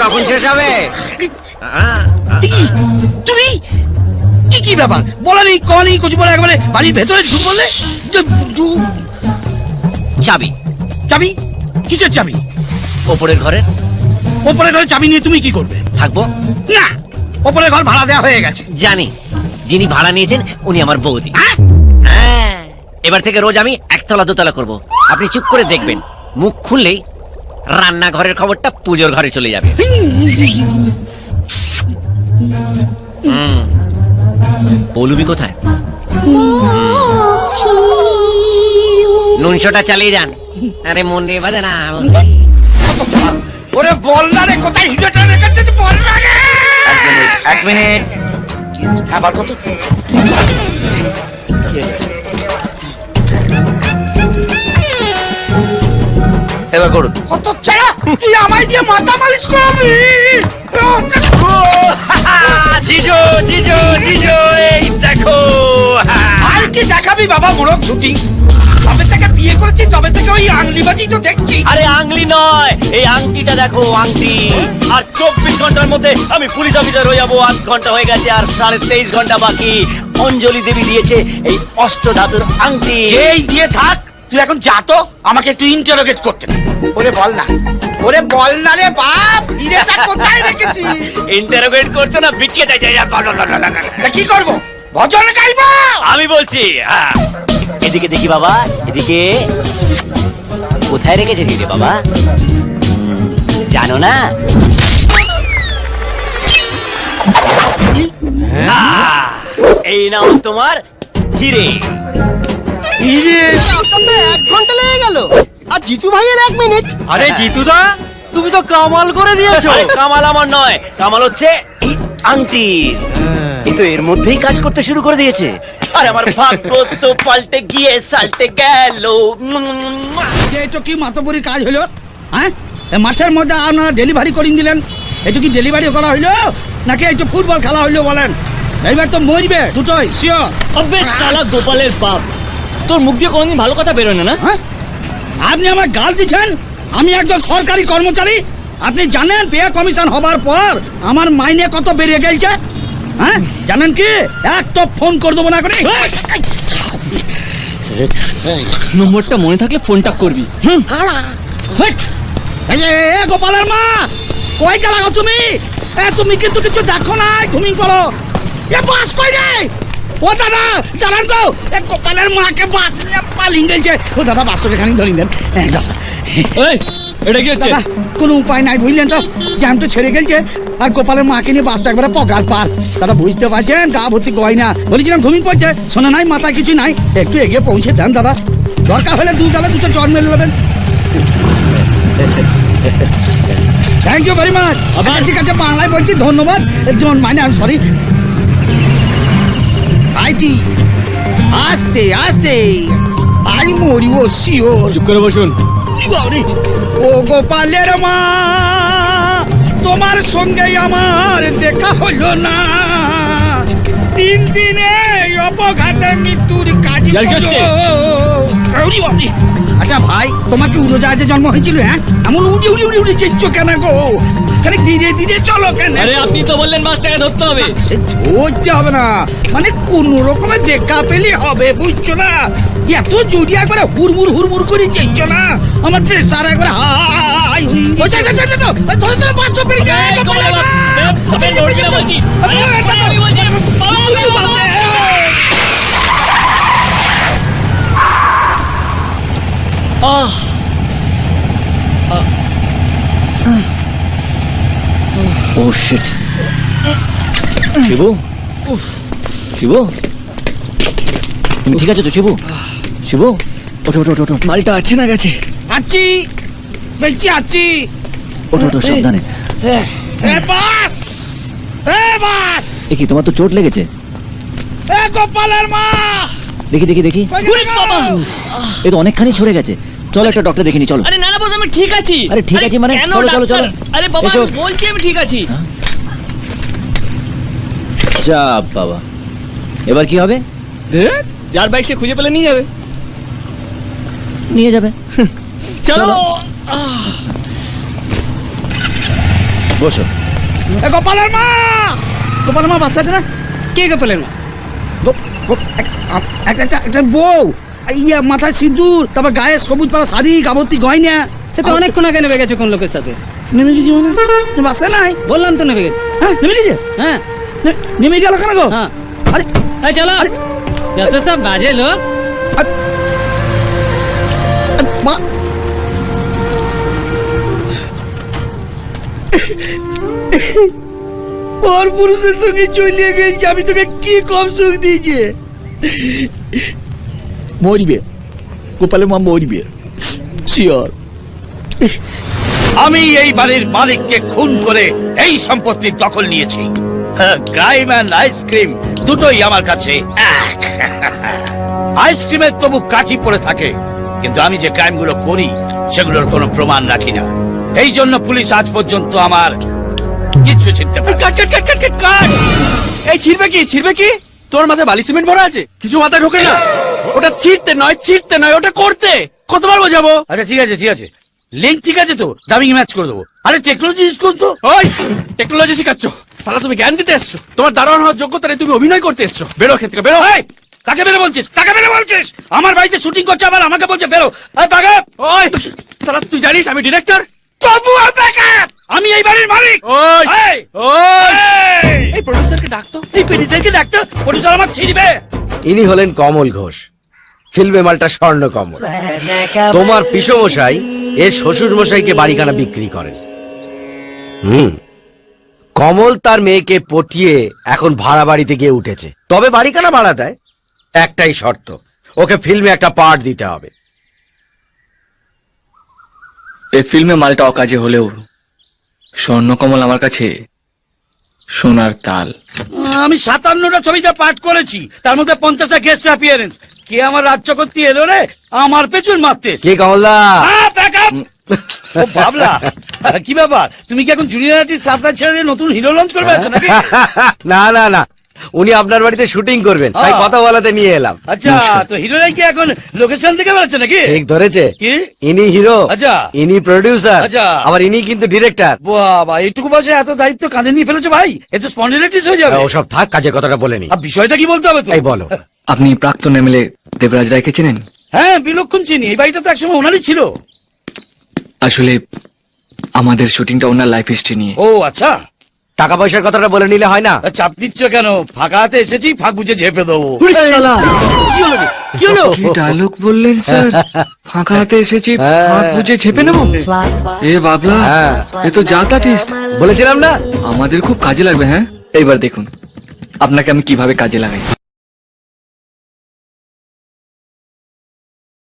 কখন শেষ হবে? তুমি কি কি ব্যাপার? বলা নেই কওয়া নেই, কিছু বলে একেবারে বাড়ির ভেতরে ঢুক বললে। চাবি। চাবি? কিসের চাবি? ওপরের ঘরের। ওপরের ঘরে চাবি নিয়ে তুমি কি করবে? থাকবো না, ওপরের ঘর ভাড়া দেওয়া হয়ে গেছে। জানি, যিনি ভাড়া নিয়েছেন উনি আমার বৌদি। হ্যাঁ? হ্যাঁ, এবার থেকে রোজ আমি একতলা দোতলা করব। আপনি চুপ করে দেখবেন, মুখ খুললেই রান্নাঘরের খবরটা পুজোর ঘরে চলে যাবে। পৌলুমি কোথায়? নুনশোটা চালিয়ে যান। আরে মন রে বাজে না। ওরে বল না রে, কোথায় হিরোটা রেখেছিস বল না রে। এক মিনিট। হ্যাঁ, বার কত? এবার করুন। কত ছাড়া তুই আমায় দিয়ে মাথা মালিশ করাবি? জিজো জিজো জিজো, এই দেখো। আর কি দেখাবি বাবা, মোরগ ছুটি। তবে থেকে বিয়ে করেছি, তবে থেকে ওই আংলিবাজি তো দেখছি। আরে আংলি নয়, এই আংটিটা দেখো, আংটি। আর 24 ঘন্টার মধ্যে আমি পুলিশ অফিসার হয়ে যাবো। 8 ঘন্টা হয়ে গেছে, আর 23.5 ঘন্টা বাকি। অঞ্জলি দেবী দিয়েছে এই অষ্টধাতুর আংটি। যেই দিয়ে থাক, তুই এখন যা তো, আমাকে একটু ইন্টারোগেট করতে দে। ওরে বল না, ওরে বল না রে বাপ, হিরেটা কোথায় রেখেছি? ইন্টারোগেট করছো না, বিকে যাই। তা কি করবো? ভজন গাইবো? আমি বলছি, এদিকে দেখি বাবা, এদিকে। কোথায় রেখেছে রে বাবা? জানো না? এই নাও তোমার হিরে। হিরে? 1 ঘন্টা লেগে গেল, আর জিতু ভাইয়ের 1 মিনিট। আরে জিতুদা, তুমি তো কামাল করে দিয়েছো। কামাল আমার নয়, কামাল হচ্ছে এই আংটির। এই তো এর মধ্যেই কাজ করতে শুরু করে দিয়েছে। আর আমার ভাগ্য তো পাল্টে গিয়ে সাল্টে গেল। এটা কি মাতবরি কাজ হলো? হ্যাঁ, মাঠের মধ্যে আপনারা ডেলিভারি করিয়ে দিলেন। এটা কি ডেলিভারি করা হইলো, নাকি একটু ফুটবল খেলা হইলো বলেন? এইবার তো মরবে দুটোই, শিওর। আবে শালা গোপালের বাপ, তোর মুখ দিয়ে কোনোদিন ভালো কথা বেরোয় না। হ্যাঁ, আপনি আমার গাল দিচ্ছেন? আমি একজন সরকারি কর্মচারী। আপনি জানেন পে কমিশন হবার পর আমার মাইনে কত বেড়ে গেছে? হ্যাঁ, জানেন কি? একটা ফোন করে দেবো না করে। নম্বরটা মনে থাকলে ফোনটা করবি। এ গোপালের মা, কই গেলা গো তুমি? তুমি কিন্তু কিছু দেখো না, ঘুমিয়ে পড়ো। এ বাস কই রে? ও দাদা, জানান গো, এ গোপালের মাকে বাস নিয়ে পালিয়ে গেছে। ও দাদা, বাসটাকে খানি ধরিয়ে দেন। দাদা, এই এটা কি হচ্ছে? দাদা, কোনো উপায় নাই বুঝলেন তো, জ্যাম তো ছেড়ে গেছে। আর গোপালের মাকে নিয়ে বাসটা একবারে পগার পার। দাদা বুঝতে পারছেন, গা ভর্তি গয়না। বলেছিলাম ঘুমিয়ে পড়ছে, শোনা নাই, মাথা কিছু নাই। একটু এগিয়ে পৌঁছে দেন দাদা, দরকার হলে 2 গালে 2টো চড় মেরে নেবেন। Thank you very much. ঠিক আছে, বাংলায় বলছি ধন্যবাদ। মানে আমি সরি। আইটি আস্তে আস্তে, আই মরি ও শিওর। চুপ করে বসুন। ও গোপালের মা, তোমার সঙ্গে আমার দেখা হলো না। 3 দিনে অপঘাতে মৃত্যুর কাজ। আচ্ছা ভাই, তোমার কি উড়োজাহাজে জন্ম হয়েছিল? হ্যাঁ, এমন উড়ে উড়ে উড়ে উড়ে চেয়েছ কেন গো? খালি ধীরে ধীরে চলো কেন? আরে আপনি তো বললেন বাসটাকে ধরতে হবে। সে ধরতে হবে না, মানে কোন রকমের দেখা পেলে হবে, বুঝছো না? এত জড়িয়ে একবারে হুড়মুড় হুড়মুড় করে চেয়েছ না, আমার প্রেসার একবারে হাই। ধরে ধরে বাচ্চা পেরে যায়। ও শিট। শিবু, শিবু, তুমি ঠিক আছে তো? শিবু, শিবু, ওঠো ওঠো ওঠো। মালটা আছে না গেছে? আছি, বেঁচে আছি। ওঠো ওঠো, সাবধানে। বাস, বাস। দেখি, তোমার তো চোট লেগেছে। গোপালের মা, দেখি দেখি দেখি, এ তো অনেকখানি ছড়ে গেছে। চলো একটা ডক্টর দেখিনি, চলো। আরে না না বস, আমি ঠিক আছি। আরে ঠিক আছি মানে? কেন চলো চলো চলো। ডাক্তার? আরে বাবা, এসো। আমি বলছি আমি ঠিক আছি। যা বাবা, এবার কি হবে? যার বাইক সে খুঁজে পেলে নিয়ে যাবে। নিয়ে যাবে। চলো। চলো। বসো। এ গোপালের মা, গোপালের মা বাসা আছে না? কে গোপালের মা? একটা বউ, ইয়া মাথায় সিঁদুর, তারপর গায়ে সবুজ পাড়া শাড়ি, গাবতী গয়না। সে তো অনেকক্ষণ আগে নেমে গেছে কোন লোকের সাথে। নেমে গেছি মানে বাসে নাই? বললাম তো নেমে গেছে। হ্যাঁ নেমে গেছে। হ্যাঁ নেমে গেল কেন গো? হ্যাঁ, আরে এই চলো। আরে, যত সব বাজে লোক। মা, পর পুরুষের সঙ্গে চলিয়ে গেছি, আমি তোকে কি কম সুখ দিয়েছে? মরিবে, গোপালের মা মরিবে, শিওর। আমি এই বাড়ির মালিককে খুন করে এই সম্পত্তির দখল নিয়েছি। ক্রাইম অ্যান্ড আইসক্রিম দুটোই আমার কাছে এক। আইসক্রিমের তবু কাঠি পড়ে থাকে, কিন্তু আমি যে ক্রাইমগুলো করি সেগুলোর কোনো প্রমাণ রাখি না। এই জন্য পুলিশ আজ পর্যন্ত আমার কিচ্ছু ছিনতে পারে। কাট কাট কাট কাট কাট কাট। এই ছিড়বে কি, ছিড়বে কি? তোর মাথায় বালি সিমেন্ট ভরা আছে, কিছু মাথায় ঢোকে না। ওটা ছিড়তে নয়, ওটা করতে। কতবার বোঝাবো? আচ্ছা ঠিক আছে ঠিক আছে, লিঙ্ক ঠিক আছে তো, ডাবিং ম্যাচ করে দেবো। আরে টেকনোলজি ইউজ করতো। ওই টেকনোলজি শিখাচ্ছ? সালা তুমি জ্ঞান দিতে এসছো? তোমার দারোয়ান হওয়ার যোগ্যতা নেই, তুমি অভিনয় করতে এসছো। বেরো ক্ষেত থেকে, বেরো। এই, কাকে বেরো বলছিস? কাকে বেরো বলছিস? আমার বাড়িতে শুটিং করছে, আবার আমাকে বলছে বেরো। এই পাগল! ওই সালা তুই জানিস আমি ডিরেক্টর? তবু আমি এই বাড়ির মালিক। ওই এই, ওই এই, এই প্রডিউসারকে ডাকতো। এই পেডিদেরকে ডাক্তার প্রডিউসার আমার ছিড়বে। ইনি হলেন কমল ঘোষ, ফিল্মে মালটা স্বর্ণ কমল। তোমার পিসমশাই এর শ্বশুর মশাইকে বাড়িখানা বিক্রি করেন। কমল তার মেয়েকে পটিয়ে এখন ভাড়া বাড়িতে গিয়ে উঠেছে, তবে বাড়িখানা ভাড়া দেয়। একটাই শর্ত, ওকে ফিল্মে একটা পার্ট দিতে হবে। এই ফিল্মে মালটা অকাজে হলেও স্বর্ণকমল আমার কাছে সোনার তাল। আমি 57টা ছবিতে পাঠ করেছি, তার মধ্যে 50টা গেস্ট অ্যাপিয়ারেন্স। কে আমার রাজ্য করতে এলো রে আমার পেছন মারতে? কে কমলদা? ও বাবলা, কি ব্যাপার? তুমি কি এখন জুনিয়র আর্টিস্ট সাপ্লাই ছেড়ে নতুন হিরো লঞ্চ করবে আছো নাকি? না না না, উনি আপনার বাড়িতে শুটিং করবেন, তাই কথা বলাতে নিয়ে এলাম। আচ্ছা, তো হিরোরাই কি এখন লোকেশন থেকে বেরোচ্ছে নাকি? ঠিক ধরেছে। কি? ইনি হিরো, আচ্ছা। ইনি প্রডিউসার, আচ্ছা। আবার ইনি কিন্তু ডিরেক্টর। বাবা, এইটুকু বয়সে এত দায়িত্ব কাঁধে নিয়ে ফেলেছো ভাই, এ তো স্পন্ডিলাইটিস হয়ে যাবে। ওসব থাক, কাজের কথাটা বলেনি। আর বিষয়টা কি বলতে হবে তো? এই বলো। আপনি প্রাক্তন এমএলএ দেবরাজ রায়কে চেনেন? হ্যাঁ, বিলক্ষণ চিনি। এই বাড়িটা তো একসময় ওনারই ছিল। আসলে আমাদের শুটিংটা ওনার লাইফ হিস্ট্রি নিয়ে। ও আচ্ছা, টাকা পয়সার কথাটা বলে নিলে হয় না? তা চাপ নিচ্ছ কেন? ফাঁকা হাতে এসেছি, ফাঁক বুঝে ঝেপে দেবো। কি হলো রে? কি হলো? কি ডায়লগ বললেন স্যার? ফাঁকা হাতে এসেছি, ফাঁক বুঝে ঝেপে নেবো? এ বাবলা, হ্যাঁ। এ তো জাত আর্টিস্ট। বলেছিলাম না? আমাদের খুব কাজে লাগবে। হ্যাঁ, এইবার দেখুন আপনাকে আমি কিভাবে কাজে লাগাই।